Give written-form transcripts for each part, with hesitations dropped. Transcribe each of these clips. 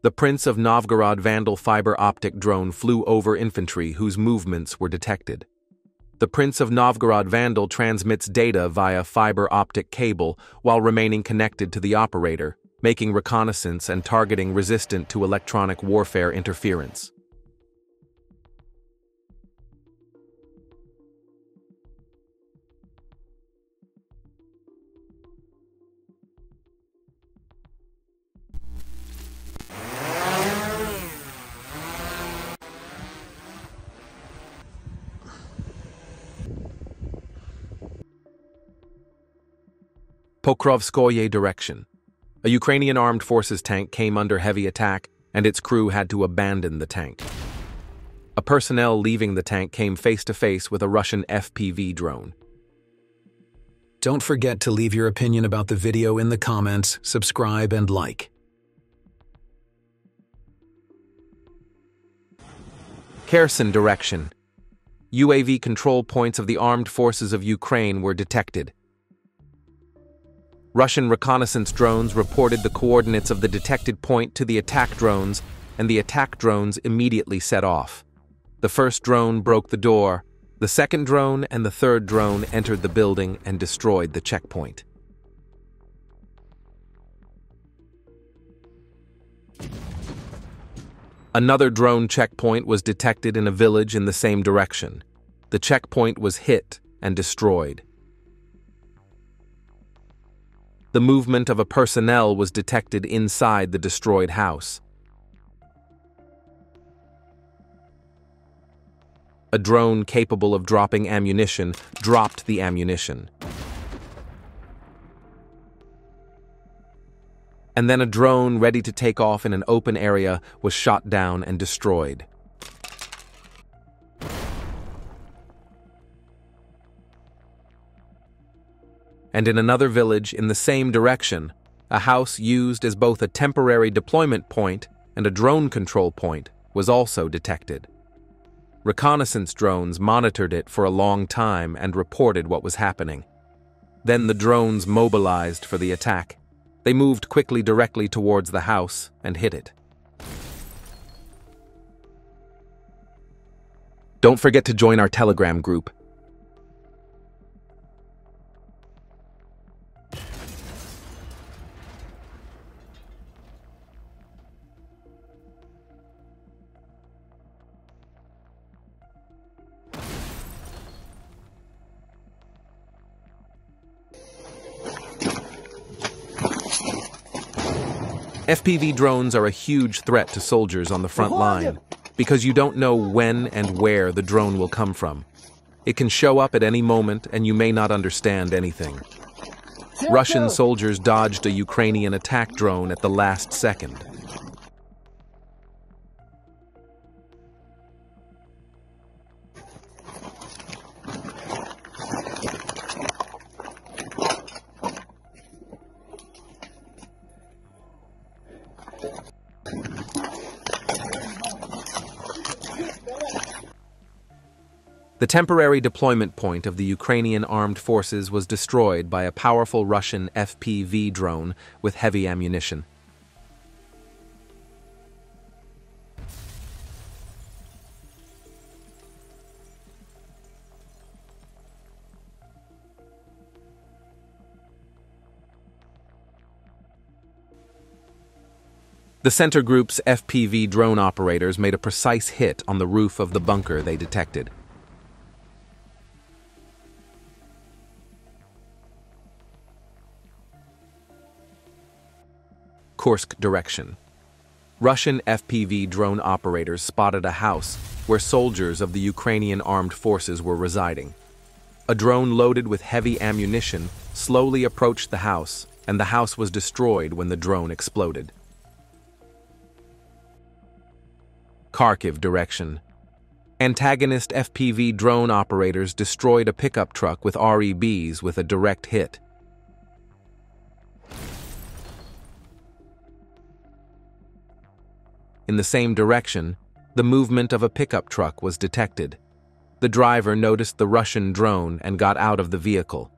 The Prince of Novgorod Vandal fiber optic drone flew over infantry whose movements were detected. The Prince of Novgorod Vandal transmits data via fiber optic cable while remaining connected to the operator, making reconnaissance and targeting resistant to electronic warfare interference. Pokrovskoye direction. A Ukrainian armed forces tank came under heavy attack, and its crew had to abandon the tank. A personnel leaving the tank came face-to-face with a Russian FPV drone. Don't forget to leave your opinion about the video in the comments, subscribe, and like. Kherson direction. UAV control points of the armed forces of Ukraine were detected. Russian reconnaissance drones reported the coordinates of the detected point to the attack drones, and the attack drones immediately set off. The first drone broke the door, the second drone and the third drone entered the building and destroyed the checkpoint. Another drone checkpoint was detected in a village in the same direction. The checkpoint was hit and destroyed. The movement of a personnel was detected inside the destroyed house. A drone capable of dropping ammunition dropped the ammunition. And then a drone ready to take off in an open area was shot down and destroyed. And in another village in the same direction, a house used as both a temporary deployment point and a drone control point was also detected. Reconnaissance drones monitored it for a long time and reported what was happening. Then the drones mobilized for the attack. They moved quickly directly towards the house and hit it. Don't forget to join our Telegram group. FPV drones are a huge threat to soldiers on the front line because you don't know when and where the drone will come from. It can show up at any moment and you may not understand anything. Russian soldiers dodged a Ukrainian attack drone at the last second. The temporary deployment point of the Ukrainian armed forces was destroyed by a powerful Russian FPV drone with heavy ammunition. The center group's FPV drone operators made a precise hit on the roof of the bunker they detected. Kursk direction. Russian FPV drone operators spotted a house where soldiers of the Ukrainian armed forces were residing. A drone loaded with heavy ammunition slowly approached the house, and the house was destroyed when the drone exploded. Kharkiv direction. Antagonist FPV drone operators destroyed a pickup truck with REBs with a direct hit. In the same direction, the movement of a pickup truck was detected. The driver noticed the Russian drone and got out of the vehicle.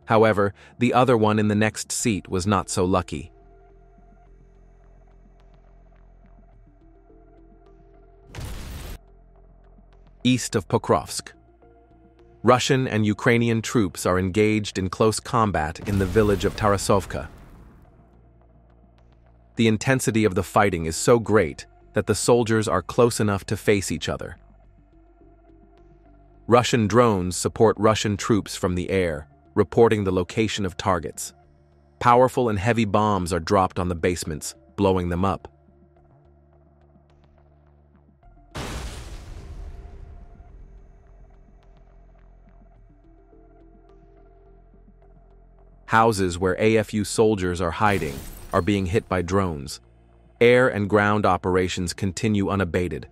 However, the other one in the next seat was not so lucky. east of Pokrovsk. Russian and Ukrainian troops are engaged in close combat in the village of Tarasovka. The intensity of the fighting is so great that the soldiers are close enough to face each other. Russian drones support Russian troops from the air, reporting the location of targets. Powerful and heavy bombs are dropped on the basements, blowing them up. Houses where AFU soldiers are hiding are being hit by drones. Air and ground operations continue unabated.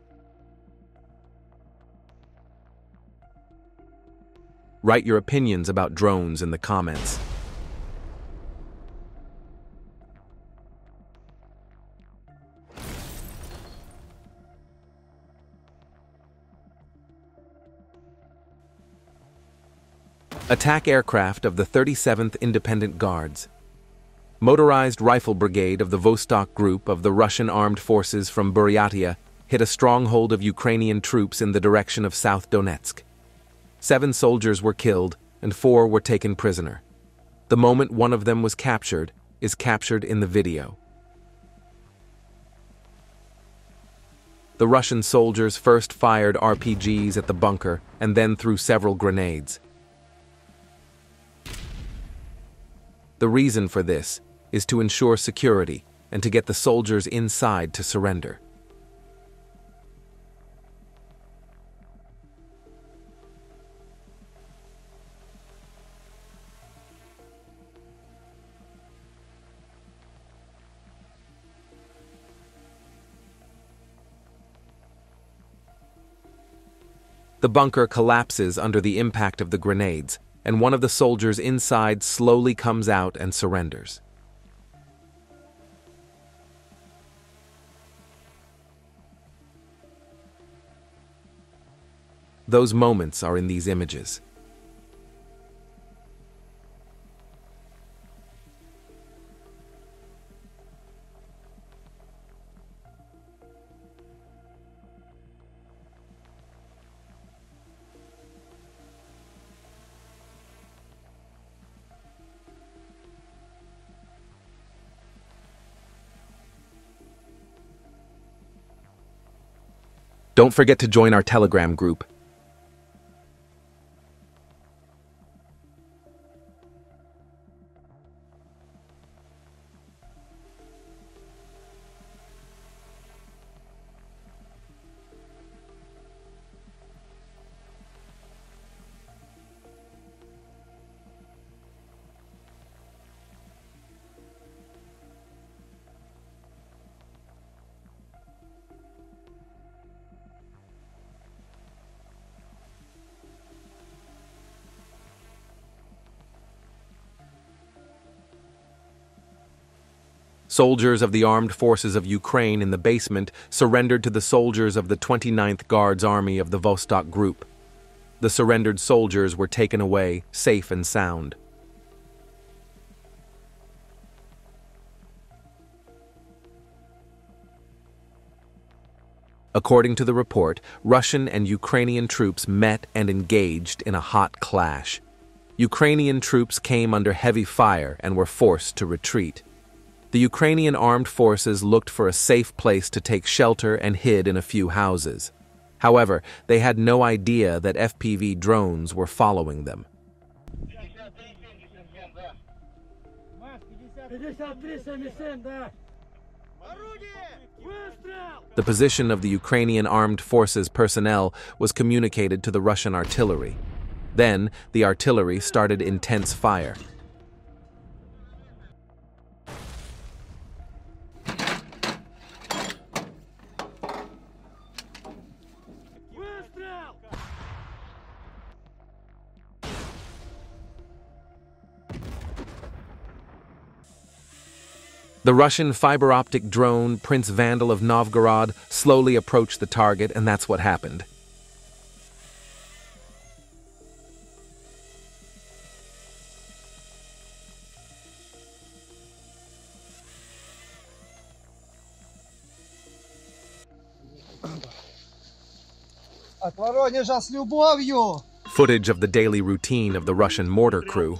Write your opinions about drones in the comments. Attack aircraft of the 37th Independent Guards. Motorized rifle brigade of the Vostok Group of the Russian armed forces from Buryatia hit a stronghold of Ukrainian troops in the direction of South Donetsk. 7 soldiers were killed and 4 were taken prisoner. The moment one of them was captured is captured in the video. The Russian soldiers first fired RPGs at the bunker and then threw several grenades. The reason for this is to ensure security and to get the soldiers inside to surrender. The bunker collapses under the impact of the grenades, and one of the soldiers inside slowly comes out and surrenders. Those moments are in these images. Don't forget to join our Telegram group. Soldiers of the Armed Forces of Ukraine in the basement surrendered to the soldiers of the 29th Guards Army of the Vostok Group. The surrendered soldiers were taken away, safe and sound. According to the report, Russian and Ukrainian troops met and engaged in a hot clash. Ukrainian troops came under heavy fire and were forced to retreat. The Ukrainian armed forces looked for a safe place to take shelter and hid in a few houses. However, they had no idea that FPV drones were following them. The position of the Ukrainian armed forces personnel was communicated to the Russian artillery. Then, the artillery started intense fire. The Russian fiber-optic drone, Prince Vandal of Novgorod, slowly approached the target, and that's what happened. От Воронежа с любовью! Footage of the daily routine of the Russian mortar crew.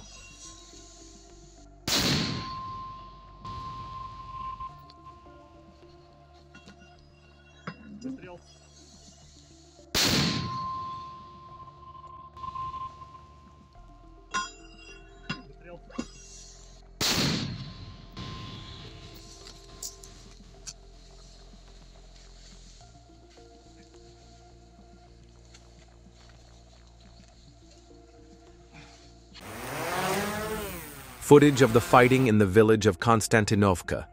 Footage of the fighting in the village of Konstantinovka.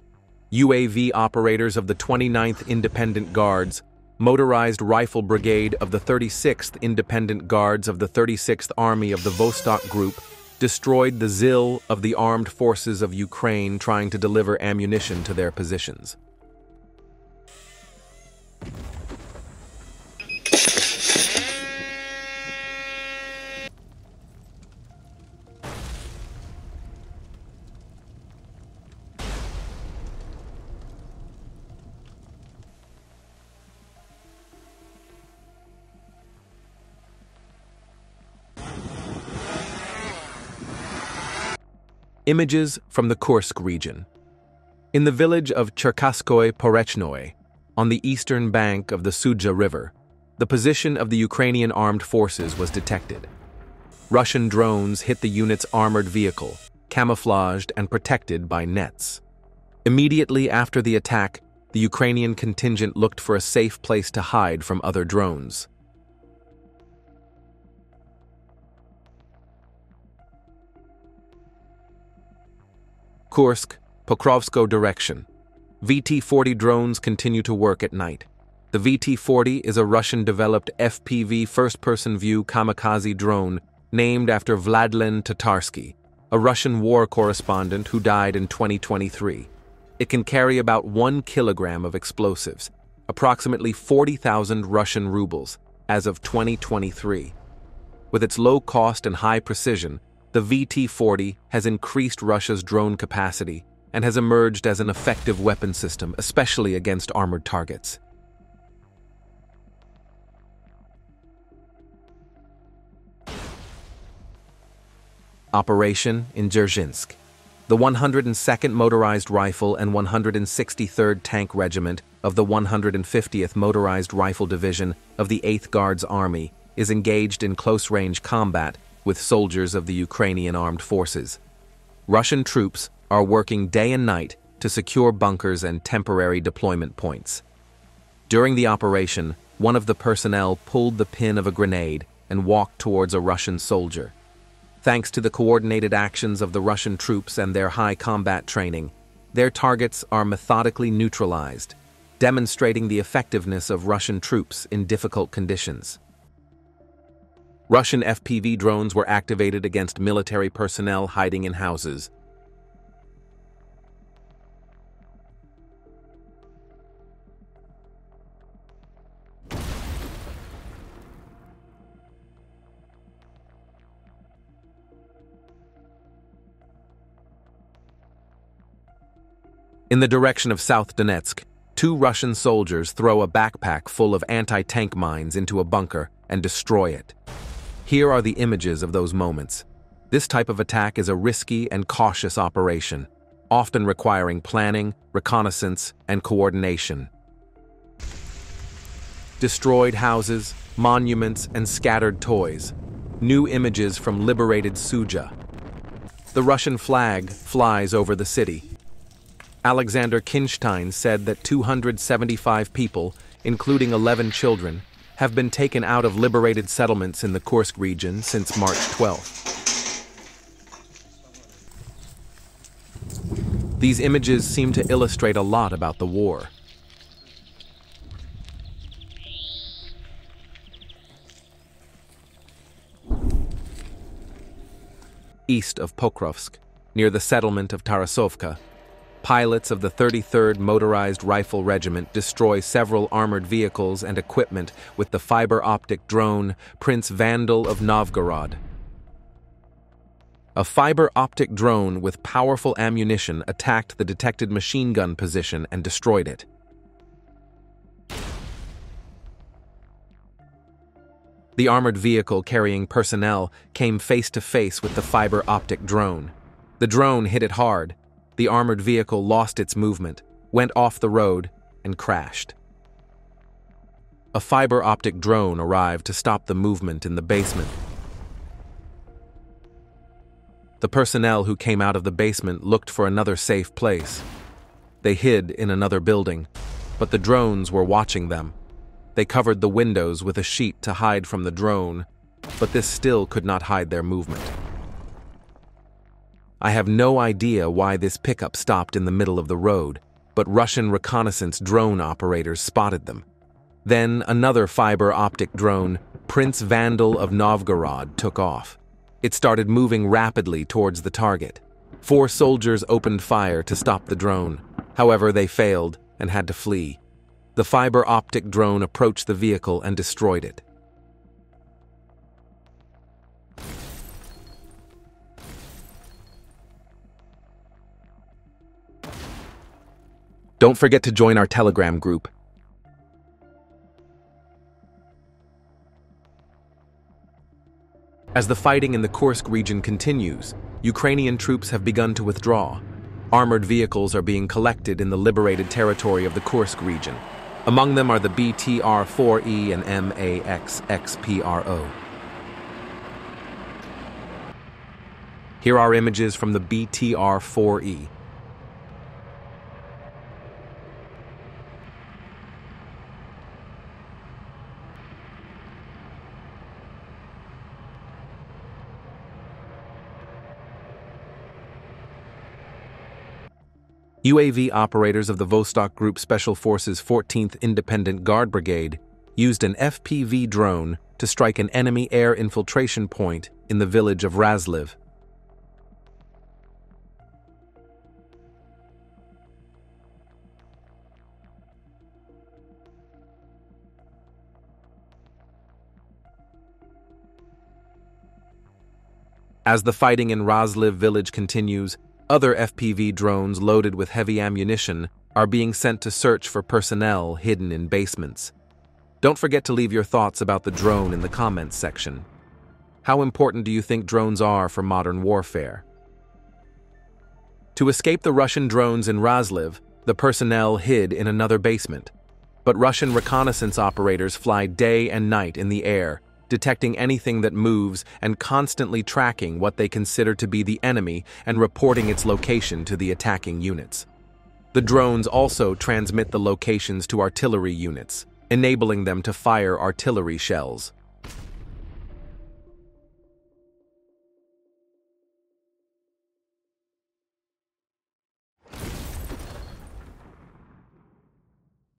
UAV operators of the 29th Independent Guards, Motorized Rifle Brigade of the 36th Independent Guards of the 36th Army of the Vostok Group destroyed the ZIL of the armed forces of Ukraine trying to deliver ammunition to their positions. Images from the Kursk region. In the village of Cherkasskoye Porechnoye, on the eastern bank of the Sudzha River, the position of the Ukrainian armed forces was detected. Russian drones hit the unit's armored vehicle, camouflaged and protected by nets. Immediately after the attack, the Ukrainian contingent looked for a safe place to hide from other drones. Kursk, Pokrovsko direction. VT-40 drones continue to work at night. The VT-40 is a Russian-developed FPV first-person view kamikaze drone named after Vladlen Tatarsky, a Russian war correspondent who died in 2023. It can carry about 1 kilogram of explosives, approximately 40,000 Russian rubles, as of 2023. With its low cost and high precision, the VT-40 has increased Russia's drone capacity and has emerged as an effective weapon system, especially against armored targets. Operation in Dzerzhinsk. The 102nd Motorized Rifle and 163rd Tank Regiment of the 150th Motorized Rifle Division of the 8th Guards Army is engaged in close-range combat with soldiers of the Ukrainian armed forces. Russian troops are working day and night to secure bunkers and temporary deployment points. During the operation, one of the personnel pulled the pin of a grenade and walked towards a Russian soldier. Thanks to the coordinated actions of the Russian troops and their high combat training, their targets are methodically neutralized, demonstrating the effectiveness of Russian troops in difficult conditions. Russian FPV drones were activated against military personnel hiding in houses. In the direction of South Donetsk, 2 Russian soldiers throw a backpack full of anti-tank mines into a bunker and destroy it. Here are the images of those moments. This type of attack is a risky and cautious operation, often requiring planning, reconnaissance, and coordination. Destroyed houses, monuments, and scattered toys. New images from liberated Sudzha. The Russian flag flies over the city. Alexander Kinstein said that 275 people, including 11 children, have been taken out of liberated settlements in the Kursk region since March 12th. These images seem to illustrate a lot about the war. East of Pokrovsk, near the settlement of Tarasovka, pilots of the 33rd Motorized Rifle Regiment destroy several armored vehicles and equipment with the fiber-optic drone Prince Vandal of Novgorod. A fiber-optic drone with powerful ammunition attacked the detected machine gun position and destroyed it. The armored vehicle carrying personnel came face to face with the fiber optic drone. The drone hit it hard. The armored vehicle lost its movement, went off the road, and crashed. A fiber optic drone arrived to stop the movement in the basement. The personnel who came out of the basement looked for another safe place. They hid in another building, but the drones were watching them. They covered the windows with a sheet to hide from the drone, but this still could not hide their movement. I have no idea why this pickup stopped in the middle of the road, but Russian reconnaissance drone operators spotted them. Then another fiber optic drone, Prince Vandal of Novgorod, took off. It started moving rapidly towards the target. 4 soldiers opened fire to stop the drone. However, they failed and had to flee. The fiber optic drone approached the vehicle and destroyed it. Don't forget to join our Telegram group. As the fighting in the Kursk region continues, Ukrainian troops have begun to withdraw. Armored vehicles are being collected in the liberated territory of the Kursk region. Among them are the BTR-4E and MAX-XPRO. Here are images from the BTR-4E. UAV operators of the Vostok Group Special Forces 14th Independent Guard Brigade used an FPV drone to strike an enemy air infiltration point in the village of Razliv. As the fighting in Razliv village continues, other FPV drones loaded with heavy ammunition are being sent to search for personnel hidden in basements. Don't forget to leave your thoughts about the drone in the comments section. How important do you think drones are for modern warfare? To escape the Russian drones in Razliv, the personnel hid in another basement. But Russian reconnaissance operators fly day and night in the air, detecting anything that moves and constantly tracking what they consider to be the enemy and reporting its location to the attacking units. The drones also transmit the locations to artillery units, enabling them to fire artillery shells.